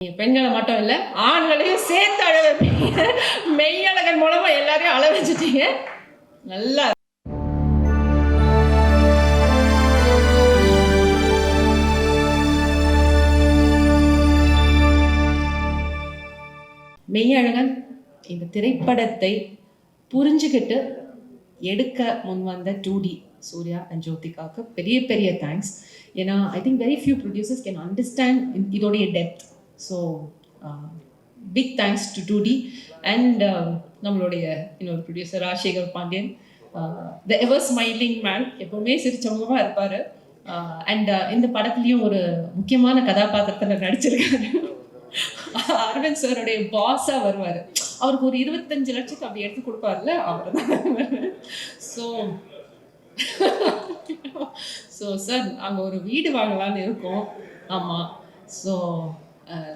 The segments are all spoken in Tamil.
பெண்களை மட்டும் இல்லை ஆண்களையும் சேர்த்து அழ வைப்பீங்க. மெய்யழகன் மூலமா எல்லாரையும் அழ வச்சுட்டீங்க. நல்லா மெய்யழகன் இந்த திரைப்படத்தை புரிஞ்சுக்கிட்டு எடுக்க முன் வந்த 2D சூர்யா அண்ட் ஜோதிகாவுக்கு பெரிய பெரிய தேங்க்ஸ். ஏன்னா I think very few producers can understand இதோடைய depth. So big thanks to 2D and நம்மளுடைய இன்னொரு producer Rajasekar Pandian, the ever smiling man, எப்பவுமே சிரிச்சவங்கமாக இருப்பார். அண்ட் இந்த படத்துலேயும் ஒரு முக்கியமான கதாபாத்திரத்தில் நடிச்சிருக்காரு. அரவிந்த் சாரோடைய பாஸாக வருவார். அவருக்கு ஒரு 25 லட்சத்துக்கு அப்படி எடுத்து கொடுப்பார்ல, அவர் தான். ஸோ சார் அங்கே ஒரு வீடு வாங்கலான்னு இருக்கோம். ஆமாம். ஸோ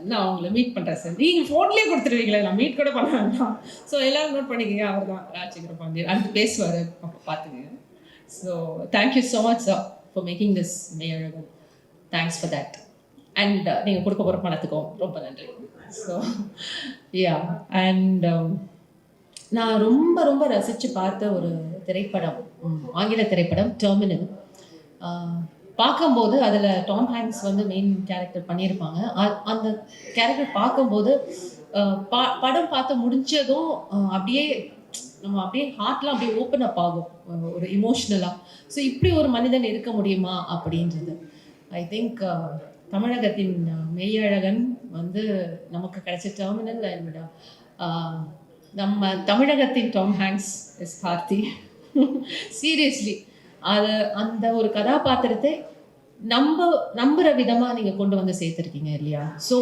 நான் அவங்கள மீட் பண்ணுறேன் சார். நீங்கள் ஃபோன்லேயே கொடுத்துருவீங்களே, நான் மீட் கூட பண்ண வேண்டாம். ஸோ எல்லோரும் நோட் பண்ணிக்கங்க, அவர் தான் ராஜசேகர பாண்டியன். அடுத்து பேசுவார், அப்போ பார்த்துங்க. So thank you so much sir for making this Meiyazhagan. Thanks for that. And நீங்கள் கொடுக்க போகிற பணத்துக்கும் ரொம்ப நன்றி. ஸோ யா அண்ட் நான் ரொம்ப ரொம்ப ரசித்து பார்த்த ஒரு திரைப்படம், ஆங்கில திரைப்படம் டெர்மினல். பார்க்கும்போது அதில் டாம் ஹேங்க்ஸ் வந்து மெயின் கேரக்டர் பண்ணியிருப்பாங்க. அந்த கேரக்டர் பார்க்கும்போது படம் பார்த்து முடிஞ்சதும் அப்படியே நம்ம அப்படியே ஹார்ட்லாம் அப்படியே ஓப்பன் அப் ஆகும், ஒரு இமோஷ்னலாக. ஸோ இப்படி ஒரு மனிதன் இருக்க முடியுமா அப்படின்றது. ஐ திங்க் தமிழகத்தின் மெய்யழகன் வந்து நமக்கு கிடைச்ச டெர்மினல். அண்ட் நம்ம தமிழகத்தின் Tom Hanks is Karthi. Seriously அது அந்த ஒரு கதாபாத்திரத்தை நம்புற விதமாக நீங்கள் கொண்டு வந்து சேர்த்துருக்கீங்க இல்லையா? ஸோ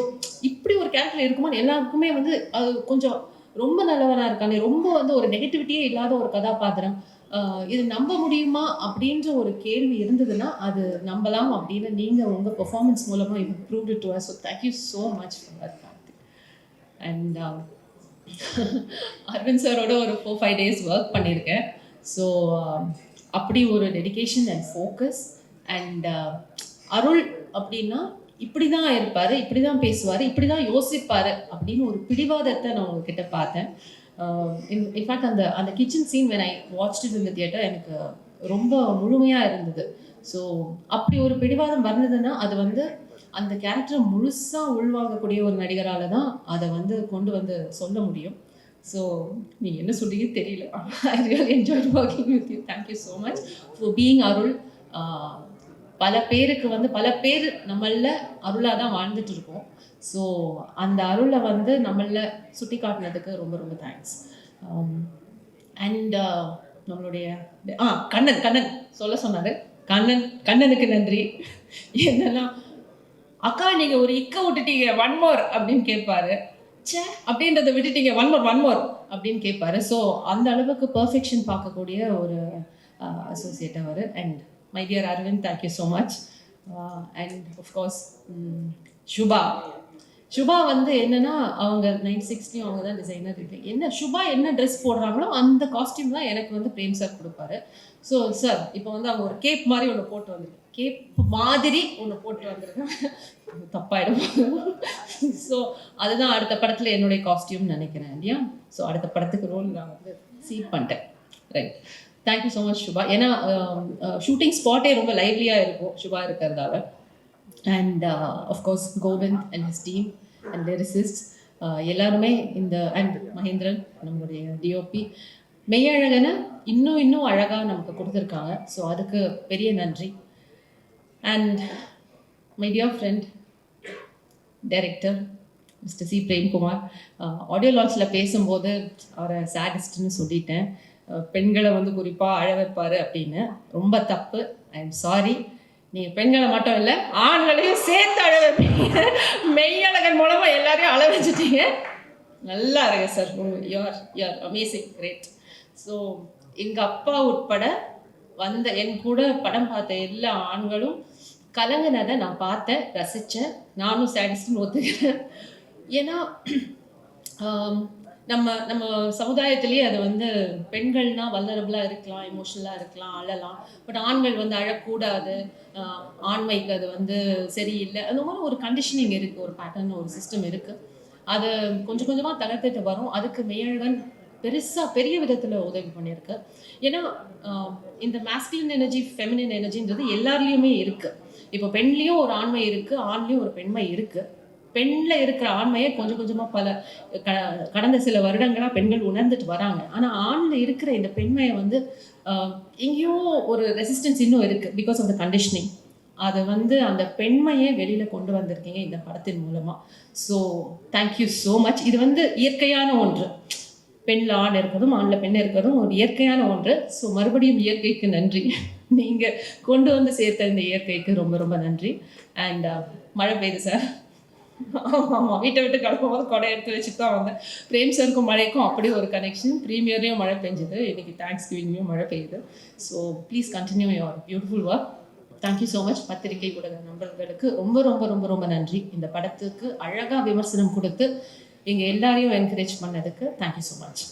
இப்படி ஒரு கேரக்டர் இருக்குமா எல்லாருக்குமே வந்து அது கொஞ்சம் ரொம்ப நல்லவனாக இருக்கானே, ரொம்ப வந்து ஒரு நெகட்டிவிட்டியே இல்லாத ஒரு கதாபாத்திரம், இது நம்ப முடியுமா அப்படின்ற ஒரு கேள்வி இருந்ததுன்னா அது நம்பலாம் அப்படின்னு நீங்கள் உங்கள் பெர்ஃபார்மன்ஸ் மூலமாக you proved it to us. So thank you so much for that Karthi. And Aravind சாரோட ஒரு 4-5 டேஸ் ஒர்க் பண்ணியிருக்கேன். ஸோ அப்படி ஒரு dedication and focus. And Arul அப்படின்னா இப்படி தான் இருப்பார், இப்படி தான் பேசுவார், இப்படி தான் யோசிப்பார் அப்படின்னு ஒரு பிடிவாதத்தை நான் உங்ககிட்ட பார்த்தேன். இன்ஃபேக்ட் அந்த அந்த kitchen scene when I watched it in the theatre எனக்கு ரொம்ப முழுமையாக இருந்தது. ஸோ அப்படி ஒரு பிடிவாதம் வந்ததுன்னா அது வந்து அந்த கேரக்டரை முழுசாக உள்வாங்கக்கூடிய ஒரு நடிகரால் தான் அதை வந்து கொண்டு வந்து சொல்ல முடியும். ஸோ நீங்கள் என்ன சொல்றீங்க தெரியல. I really enjoyed working with you. Thank you so much for being Arul. பல பேருக்கு வந்து பல பேர் நம்மள அருளாக தான் வாழ்ந்துட்டு இருக்கோம். ஸோ அந்த அருளை வந்து நம்மள சுட்டி காட்டினதுக்கு ரொம்ப ரொம்ப தேங்க்ஸ். அண்ட் நம்மளுடைய கண்ணன் சொல்ல சொன்னார். கண்ணனுக்கு நன்றி. என்னன்னா அக்கா நீங்கள் ஒரு இக்க விட்டுட்டீங்க, 1 more அப்படின்னு கேட்பாரு. சே அப்படின்றத விட்டுட்டீங்க, 1 more அப்படின்னு கேட்பாரு. ஸோ அந்த அளவுக்கு பர்ஃபெக்ஷன் பார்க்கக்கூடிய ஒரு அசோசியேட் அவர். And my dear Aravind, thank you so much. And of course Subha வந்து என்னன்னா அவங்க 960 அவங்க தான் டிசைனர். என்ன சுபா என்ன ட்ரெஸ் போடுறாங்களோ அந்த காஸ்டியூம் தான் எனக்கு வந்து பிரேம் சார் கொடுப்பாரு. ஸோ சார் இப்போ வந்து அவங்க ஒரு கேப் மாதிரி ஒன்று போட்டு வந்திருக்கேன், கேப் மாதிரி ஒன்று போட்டு வந்திருக்கேன், தப்பாயிடும். ஸோ அதுதான் அடுத்த படத்தில் என்னுடைய காஸ்டியூம் நினைக்கிறேன் இல்லையா? ஸோ அடுத்த படத்துக்கு ரோல் நான் வந்து சீட் பண்ணிட்டேன். Right. Thank you so much Subha. ஏன்னா ஷூட்டிங் ஸ்பாட்டே ரொம்ப லைவ்லியாக இருக்கும் சுபா இருக்கிறதால. And of course Govind and his team and lyricist எல்லாருமே இந்த அண்ட் மகேந்திரன் நம்மளுடைய டிஓபி மெய்யழகனை இன்னும் அழகாக நமக்கு கொடுத்துருக்காங்க. ஸோ அதுக்கு பெரிய நன்றி. And my dear friend director mister C Premkumar, audio லான்ச்சில் பேசும்போது அவரை சேடிஸ்ட்னு சொல்லிட்டேன். பெண்களை வந்து குறிப்பாக அழ வைப்பார் அப்படின்னு. ரொம்ப தப்பு. I am sorry. நீங்கள் பெண்களை மட்டும் இல்லை ஆண்களையும் சேர்த்து அழ வைப்பீங்க. மெய்யழகன் மூலமாக எல்லாரையும் அழ வச்சுட்டீங்க. நல்லா இருக்கு sir. You're amazing, great. So எங்கள் அப்பா உட்பட வந்த என் கூட படம் பார்த்த எல்லா ஆண்களும் கலங்கினதை நான் பார்த்தேன், ரசித்தேன். நானும் சேடிஸ்ட்னு ஒத்துக்கிறேன். ஏன்னா நம்ம நம்ம சமுதாயத்திலேயே அது வந்து பெண்கள்னா வல்னரபிளா இருக்கலாம், எமோஷனலா இருக்கலாம், அழலாம். பட் ஆண்கள் வந்து அழக்கூடாது. அ ஆண்மைக்கு அது வந்து சரியில்ல. அந்த மாரி ஒரு கண்டிஷனிங் இருக்கு. ஒரு பேட்டர்ன், ஒரு சிஸ்டம் இருக்கு. அது கொஞ்சம் கொஞ்சமா தகர்த்துட்டு வரும். அதுக்கு மெய்யழகன் பெருசா பெரிய விதத்துல உதவி பண்ணியிருக்கு. ஏன்னா, அ இந்த மாஸ்குலின் எனர்ஜி, ஃபெமினின் எனர்ஜின்றது எல்லார்லயுமே இருக்கு. இப்போ பெண்லயும் ஒரு ஆண்மை இருக்கு, ஆண்லயும் ஒரு பெண்மை இருக்கு. பெண்ல இருக்கிற ஆண்மைய கொஞ்சம் கொஞ்சமா க கடந்த சில வருடங்களா பெண்கள் உணர்ந்துட்டு வராங்க. ஆனா ஆண்ல இருக்கிற இந்த பெண்மைய வந்து அ எங்கேயோ ஒரு ரெசிஸ்டன்ஸ் இன்னும் இருக்கு. Because of the conditioning. அத வந்து அந்த பெண்மைய வெளியில கொண்டு வந்திருக்கீங்க இந்த படத்தின் மூலமா. So thank you so much. இது வந்து இயற்கையான ஒன்று. பெண்ல ஆண் இருக்கிறதும், ஆண்ல பெண் இருக்கிறதும் ஒரு இயற்கையான ஒன்று. ஸோ மறுபடியும் இயற்கைக்கு நன்றி. நீங்க கொண்டு வந்து சேர்த்த இந்த இயற்கைக்கு ரொம்ப ரொம்ப நன்றி. அண்ட் மழை பெய்யுது சார். ஆமா. வீட்ட விட்டு கிளம்பும்போது கொடை எடுத்து வச்சுட்டு தான் வந்தேன். பிரேம் சாருக்கும் மழைக்கும் அப்படி ஒரு கனெக்ஷன். பிரீமியர்லயும் மழை பெஞ்சது. இன்னைக்கு தேங்க்ஸ் கிவிங்லயும் மழை பெய்யுது. So please continue your beautiful work. Thank you so much. பத்திரிகை ஊடக நண்பர்களுக்கு ரொம்ப ரொம்ப ரொம்ப ரொம்ப நன்றி. இந்த படத்துக்கு அழகா விமர்சனம் குடுத்து, எங்க எல்லாரையும் என்கரேஜ் பண்ணதுக்கு தேங்க் யூ ஸோ மச்.